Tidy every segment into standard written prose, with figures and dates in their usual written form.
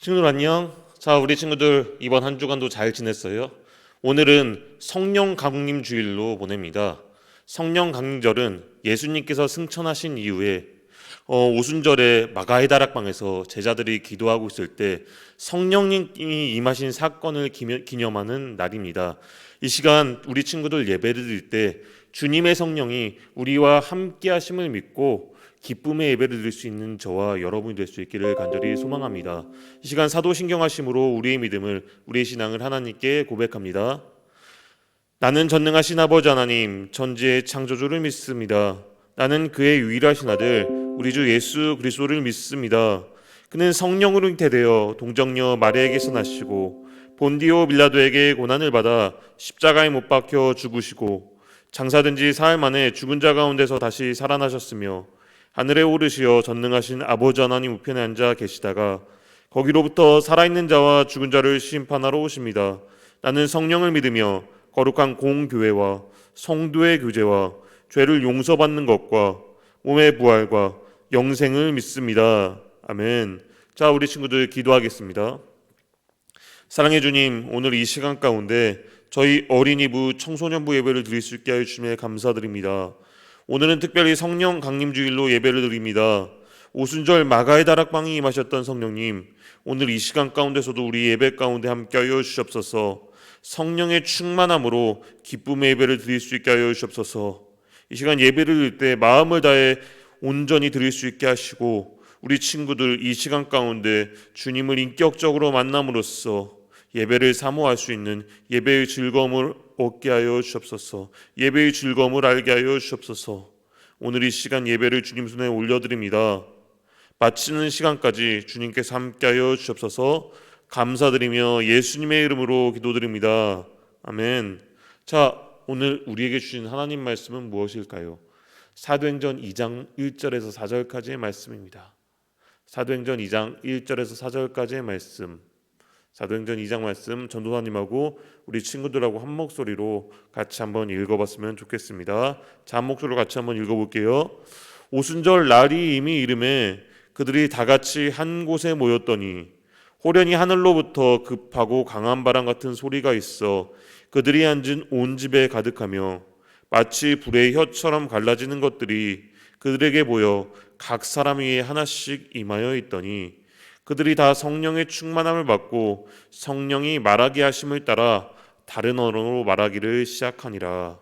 친구들 안녕. 자, 우리 친구들 이번 한 주간도 잘 지냈어요? 오늘은 성령 강림 주일로 보냅니다. 성령 강림절은 예수님께서 승천하신 이후에 오순절에 마가의 다락방에서 제자들이 기도하고 있을 때 성령님이 임하신 사건을 기념하는 날입니다. 이 시간 우리 친구들 예배를 드릴 때 주님의 성령이 우리와 함께 하심을 믿고 기쁨의 예배를 드릴 수 있는 저와 여러분이 될 수 있기를 간절히 소망합니다. 이 시간 사도신경하심으로 우리의 믿음을, 우리의 신앙을 하나님께 고백합니다. 나는 전능하신 아버지 하나님, 전지의 창조주를 믿습니다. 나는 그의 유일하신 아들 우리 주 예수 그리스도를 믿습니다. 그는 성령으로 잉태되어 동정녀 마리아에게서 나시고 본디오 빌라도에게 고난을 받아 십자가에 못 박혀 죽으시고 장사된 지 사흘 만에 죽은 자 가운데서 다시 살아나셨으며 하늘에 오르시어 전능하신 아버지 하나님 우편에 앉아 계시다가 거기로부터 살아있는 자와 죽은 자를 심판하러 오십니다. 나는 성령을 믿으며 거룩한 공교회와 성도의 교제와 죄를 용서받는 것과 몸의 부활과 영생을 믿습니다. 아멘. 자, 우리 친구들 기도하겠습니다. 사랑해 주님, 오늘 이 시간 가운데 저희 어린이부 청소년부 예배를 드릴 수 있게 하여 주심에 감사드립니다. 오늘은 특별히 성령 강림주일로 예배를 드립니다. 오순절 마가의 다락방에 임하셨던 성령님, 오늘 이 시간 가운데서도 우리 예배 가운데 함께 하여 주시옵소서. 성령의 충만함으로 기쁨의 예배를 드릴 수 있게 하여 주시옵소서. 이 시간 예배를 드릴 때 마음을 다해 온전히 드릴 수 있게 하시고 우리 친구들 이 시간 가운데 주님을 인격적으로 만남으로써 예배를 사모할 수 있는 예배의 즐거움을 얻게 하여 주옵소서. 예배의 즐거움을 알게 하여 주옵소서. 오늘 이 시간 예배를 주님 손에 올려드립니다. 마치는 시간까지 주님께서 함께하여 주옵소서. 감사드리며 예수님의 이름으로 기도드립니다. 아멘. 자, 오늘 우리에게 주신 하나님 말씀은 무엇일까요? 사도행전 2장 1절에서 4절까지의 말씀입니다. 사도행전 2장 1절에서 4절까지의 말씀. 사도행전 2장 말씀 전도사님하고 우리 친구들하고 한 목소리로 같이 한번 읽어봤으면 좋겠습니다. 자, 한 목소리로 같이 한번 읽어볼게요. 오순절 날이 이미 이름에 그들이 다 같이 한 곳에 모였더니 호련히 하늘로부터 급하고 강한 바람 같은 소리가 있어 그들이 앉은 온 집에 가득하며 마치 불의 혀처럼 갈라지는 것들이 그들에게 보여 각 사람 위에 하나씩 임하여 있더니 그들이 다 성령의 충만함을 받고 성령이 말하게 하심을 따라 다른 언어로 말하기를 시작하니라.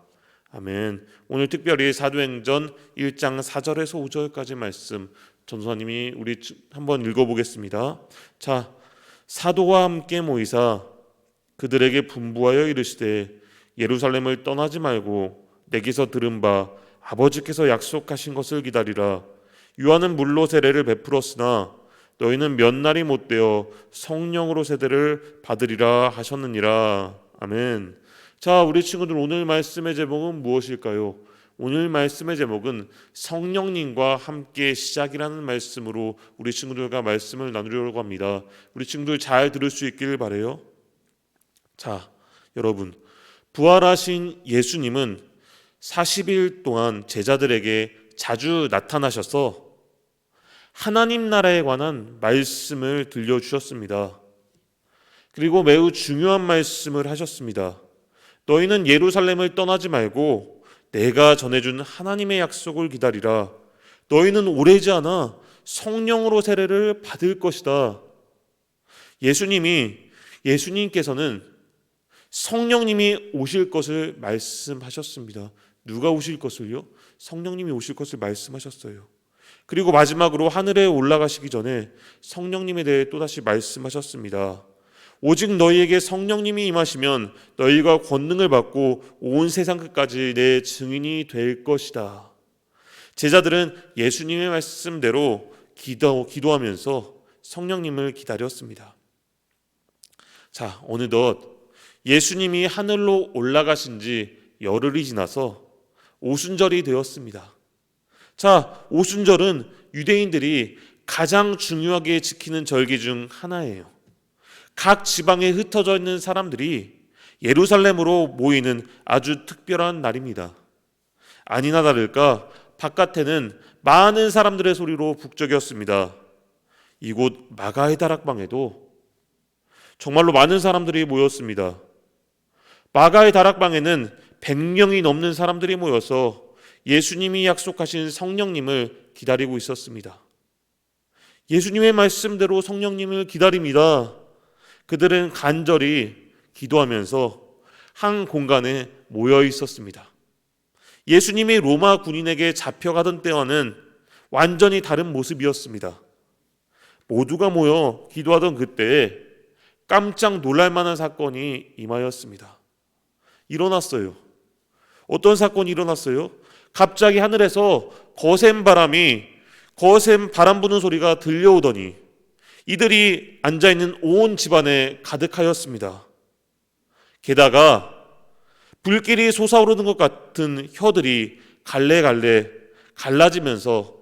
아멘. 오늘 특별히 사도행전 1장 4절에서 5절까지 말씀 전도사님이 우리 한번 읽어보겠습니다. 자, 사도와 함께 모이사 그들에게 분부하여 이르시되 예루살렘을 떠나지 말고 내게서 들은 바 아버지께서 약속하신 것을 기다리라. 요한은 물로 세례를 베풀었으나 너희는 몇 날이 못되어 성령으로 세례를 받으리라 하셨느니라. 아멘. 자, 우리 친구들 오늘 말씀의 제목은 무엇일까요? 오늘 말씀의 제목은 성령님과 함께 시작이라는 말씀으로 우리 친구들과 말씀을 나누려고 합니다. 우리 친구들 잘 들을 수 있기를 바라요. 자, 여러분, 부활하신 예수님은 40일 동안 제자들에게 자주 나타나셔서 하나님 나라에 관한 말씀을 들려주셨습니다. 그리고 매우 중요한 말씀을 하셨습니다. 너희는 예루살렘을 떠나지 말고 내가 전해준 하나님의 약속을 기다리라. 너희는 오래지 않아 성령으로 세례를 받을 것이다. 예수님께서는 성령님이 오실 것을 말씀하셨습니다. 누가 오실 것을요? 성령님이 오실 것을 말씀하셨어요. 그리고 마지막으로 하늘에 올라가시기 전에 성령님에 대해 또다시 말씀하셨습니다. 오직 너희에게 성령님이 임하시면 너희가 권능을 받고 온 세상 끝까지 내 증인이 될 것이다. 제자들은 예수님의 말씀대로 기도하면서 성령님을 기다렸습니다. 자, 어느덧 예수님이 하늘로 올라가신 지 열흘이 지나서 오순절이 되었습니다. 자, 오순절은 유대인들이 가장 중요하게 지키는 절기 중 하나예요. 각 지방에 흩어져 있는 사람들이 예루살렘으로 모이는 아주 특별한 날입니다. 아니나 다를까 바깥에는 많은 사람들의 소리로 북적였습니다. 이곳 마가의 다락방에도 정말로 많은 사람들이 모였습니다. 마가의 다락방에는 100명이 넘는 사람들이 모여서 예수님이 약속하신 성령님을 기다리고 있었습니다. 예수님의 말씀대로 성령님을 기다립니다. 그들은 간절히 기도하면서 한 공간에 모여 있었습니다. 예수님이 로마 군인에게 잡혀가던 때와는 완전히 다른 모습이었습니다. 모두가 모여 기도하던 그때에 깜짝 놀랄 만한 사건이 임하였습니다. 일어났어요. 어떤 사건이 일어났어요? 갑자기 하늘에서 거센 바람 부는 소리가 들려오더니 이들이 앉아있는 온 집안에 가득하였습니다. 게다가 불길이 솟아오르는 것 같은 혀들이 갈래갈래 갈라지면서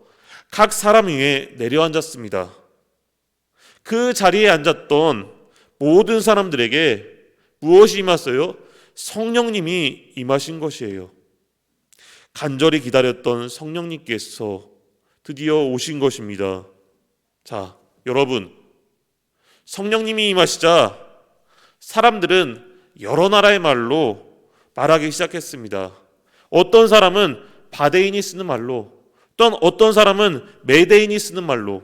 각 사람 위에 내려앉았습니다. 그 자리에 앉았던 모든 사람들에게 무엇이 임했어요? 성령님이 임하신 것이에요. 간절히 기다렸던 성령님께서 드디어 오신 것입니다. 자, 여러분, 성령님이 임하시자 사람들은 여러 나라의 말로 말하기 시작했습니다. 어떤 사람은 바데인이 쓰는 말로, 또 어떤 사람은 메데인이 쓰는 말로,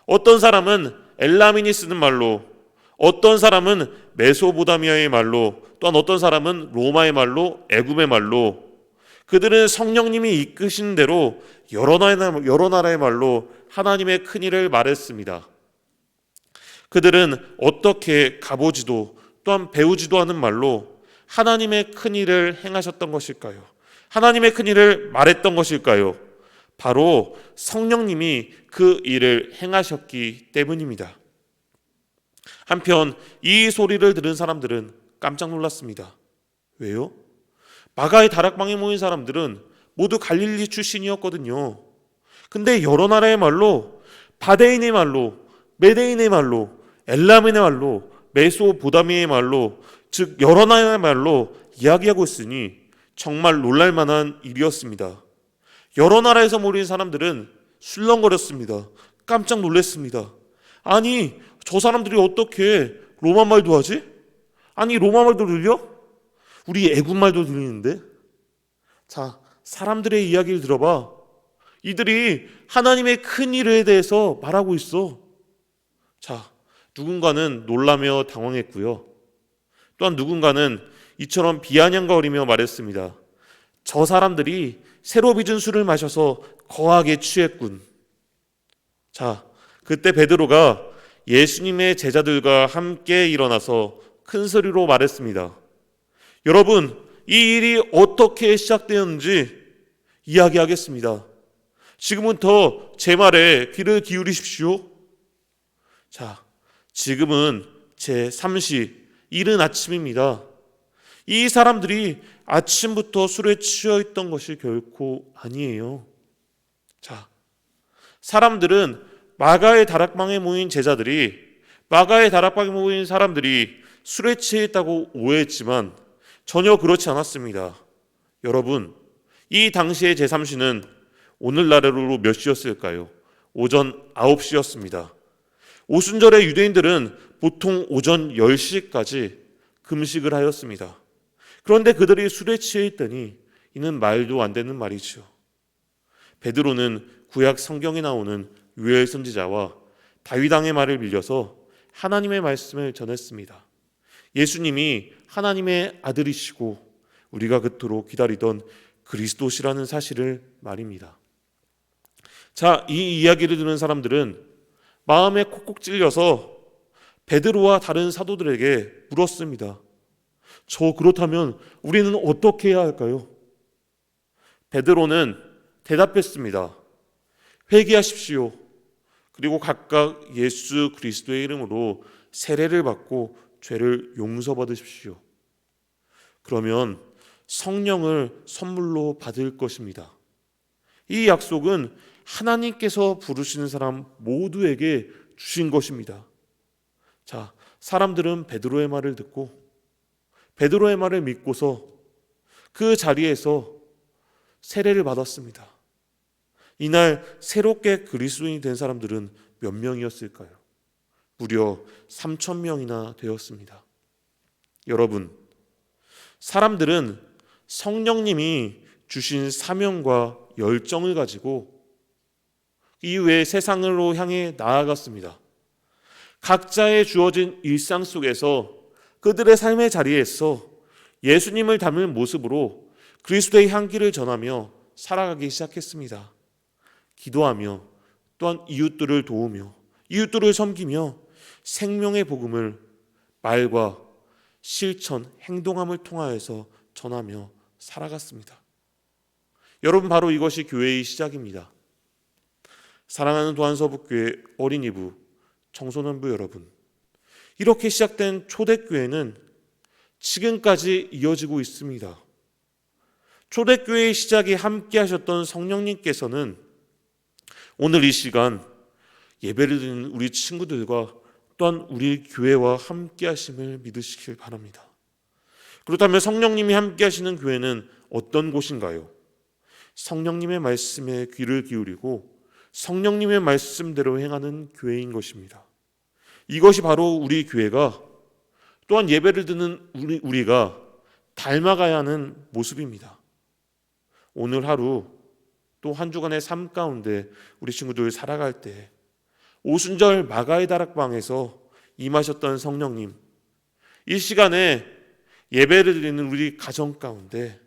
어떤 사람은 엘라민이 쓰는 말로, 어떤 사람은 메소포타미아의 말로, 또한 어떤 사람은 로마의 말로, 애굽의 말로, 그들은 성령님이 이끄신 대로 여러 나라의 말로 하나님의 큰일을 말했습니다. 그들은 어떻게 가보지도 또한 배우지도 않은 말로 하나님의 큰일을 행하셨던 것일까요? 하나님의 큰일을 말했던 것일까요? 바로 성령님이 그 일을 행하셨기 때문입니다. 한편 이 소리를 들은 사람들은 깜짝 놀랐습니다. 왜요? 마가의 다락방에 모인 사람들은 모두 갈릴리 출신이었거든요. 근데 여러 나라의 말로, 바데인의 말로, 메데인의 말로, 엘라민의 말로, 메소포타미아의 말로, 즉 여러 나라의 말로 이야기하고 있으니 정말 놀랄만한 일이었습니다. 여러 나라에서 모인 사람들은 술렁거렸습니다. 깜짝 놀랐습니다. 아니, 저 사람들이 어떻게 로마 말도 하지? 아니, 로마 말도 들려? 우리 애굽 말도 들리는데? 자, 사람들의 이야기를 들어봐. 이들이 하나님의 큰 일에 대해서 말하고 있어. 자, 누군가는 놀라며 당황했고요. 또한 누군가는 이처럼 비아냥거리며 말했습니다. 저 사람들이 새로 빚은 술을 마셔서 거하게 취했군. 자, 그때 베드로가 예수님의 제자들과 함께 일어나서 큰 소리로 말했습니다. 여러분, 이 일이 어떻게 시작되었는지 이야기하겠습니다. 지금부터 제 말에 귀를 기울이십시오. 자, 지금은 제3시 이른 아침입니다. 이 사람들이 아침부터 술에 취해 있던 것이 결코 아니에요. 자, 사람들은 마가의 다락방에 모인 제자들이, 마가의 다락방에 모인 사람들이 술에 취해 있다고 오해했지만 전혀 그렇지 않았습니다. 여러분, 이 당시의 제3시는 오늘날로 몇 시였을까요? 오전 9시였습니다. 오순절에 유대인들은 보통 오전 10시까지 금식을 하였습니다. 그런데 그들이 술에 취해 있더니 이는 말도 안 되는 말이죠. 베드로는 구약 성경에 나오는 요엘 선지자와 다윗 왕의 말을 빌려서 하나님의 말씀을 전했습니다. 예수님이 하나님의 아들이시고 우리가 그토록 기다리던 그리스도시라는 사실을 말입니다. 자, 이 이야기를 듣는 사람들은 마음에 콕콕 찔려서 베드로와 다른 사도들에게 물었습니다. 저 그렇다면 우리는 어떻게 해야 할까요? 베드로는 대답했습니다. 회개하십시오. 그리고 각각 예수 그리스도의 이름으로 세례를 받고 죄를 용서받으십시오. 그러면 성령을 선물로 받을 것입니다. 이 약속은 하나님께서 부르시는 사람 모두에게 주신 것입니다. 자, 사람들은 베드로의 말을 듣고 베드로의 말을 믿고서 그 자리에서 세례를 받았습니다. 이날 새롭게 그리스도인이 된 사람들은 몇 명이었을까요? 무려 3,000명이나 되었습니다. 여러분, 사람들은 성령님이 주신 사명과 열정을 가지고 이후에 세상으로 향해 나아갔습니다. 각자의 주어진 일상 속에서 그들의 삶의 자리에서 예수님을 닮은 모습으로 그리스도의 향기를 전하며 살아가기 시작했습니다. 기도하며 또한 이웃들을 도우며 이웃들을 섬기며 생명의 복음을 말과 실천, 행동함을 통하여서 전하며 살아갔습니다. 여러분, 바로 이것이 교회의 시작입니다. 사랑하는 도안서북교회 어린이부, 청소년부 여러분, 이렇게 시작된 초대교회는 지금까지 이어지고 있습니다. 초대교회의 시작에 함께 하셨던 성령님께서는 오늘 이 시간 예배를 드리는 우리 친구들과 또한 우리 교회와 함께 하심을 믿으시길 바랍니다. 그렇다면 성령님이 함께 하시는 교회는 어떤 곳인가요? 성령님의 말씀에 귀를 기울이고 성령님의 말씀대로 행하는 교회인 것입니다. 이것이 바로 우리 교회가 또한 예배를 드리는 우리가 닮아가야 하는 모습입니다. 오늘 하루 또 한 주간의 삶 가운데 우리 친구들 살아갈 때 오순절 마가의 다락방에서 임하셨던 성령님, 이 시간에 예배를 드리는 우리 가정 가운데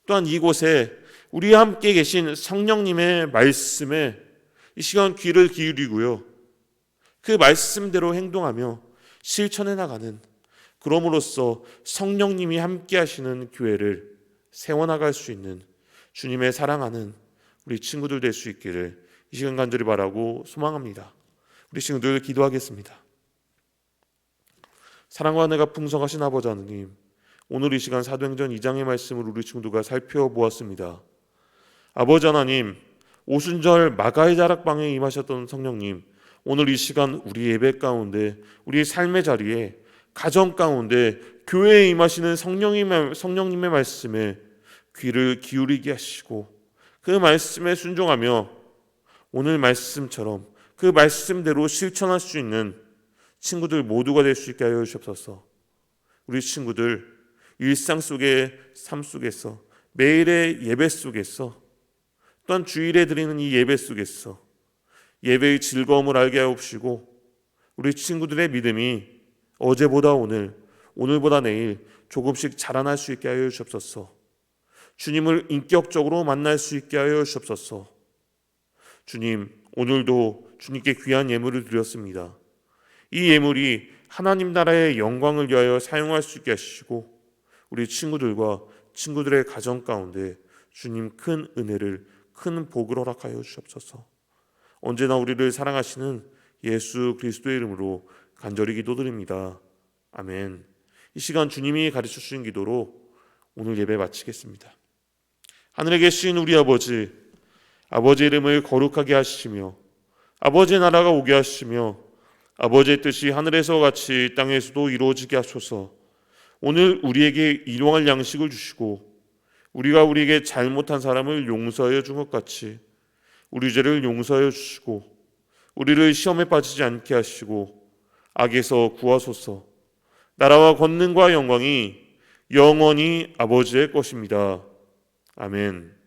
또한 이곳에 우리와 함께 계신 성령님의 말씀에 이 시간 귀를 기울이고요, 그 말씀대로 행동하며 실천해 나가는, 그럼으로써 성령님이 함께 하시는 교회를 세워나갈 수 있는 주님의 사랑하는 우리 친구들 될 수 있기를 이 시간 간절히 바라고 소망합니다. 우리 친구들 기도하겠습니다. 사랑과 은혜가 풍성하신 아버지 하나님, 오늘 이 시간 사도행전 2장의 말씀을 우리 친구들과 살펴보았습니다. 아버지 하나님, 오순절 마가의 다락방에 임하셨던 성령님, 오늘 이 시간 우리 예배 가운데, 우리 삶의 자리에, 가정 가운데 교회에 임하시는 성령님의 말씀에 귀를 기울이게 하시고 그 말씀에 순종하며 오늘 말씀처럼 그 말씀대로 실천할 수 있는 친구들 모두가 될 수 있게 하여 주옵소서. 우리 친구들 일상 속의 삶 속에서, 매일의 예배 속에서, 또한 주일에 드리는 이 예배 속에서 예배의 즐거움을 알게 하옵시고 우리 친구들의 믿음이 어제보다 오늘, 오늘보다 내일 조금씩 자라날 수 있게 하여 주옵소서. 주님을 인격적으로 만날 수 있게 하여 주옵소서. 주님, 오늘도 주님께 귀한 예물을 드렸습니다. 이 예물이 하나님 나라의 영광을 위하여 사용할 수 있게 하시고 우리 친구들과 친구들의 가정 가운데 주님 큰 은혜를, 큰 복을 허락하여 주옵소서. 언제나 우리를 사랑하시는 예수 그리스도의 이름으로 간절히 기도드립니다. 아멘. 이 시간 주님이 가르쳐 주신 기도로 오늘 예배 마치겠습니다. 하늘에 계신 우리 아버지, 아버지의 이름을 거룩하게 하시며 아버지의 나라가 오게 하시며 아버지의 뜻이 하늘에서 같이 땅에서도 이루어지게 하소서. 오늘 우리에게 일용할 양식을 주시고 우리가 우리에게 잘못한 사람을 용서하여 준 것 같이 우리 죄를 용서하여 주시고 우리를 시험에 빠지지 않게 하시고 악에서 구하소서. 나라와 권능과 영광이 영원히 아버지의 것입니다. 아멘.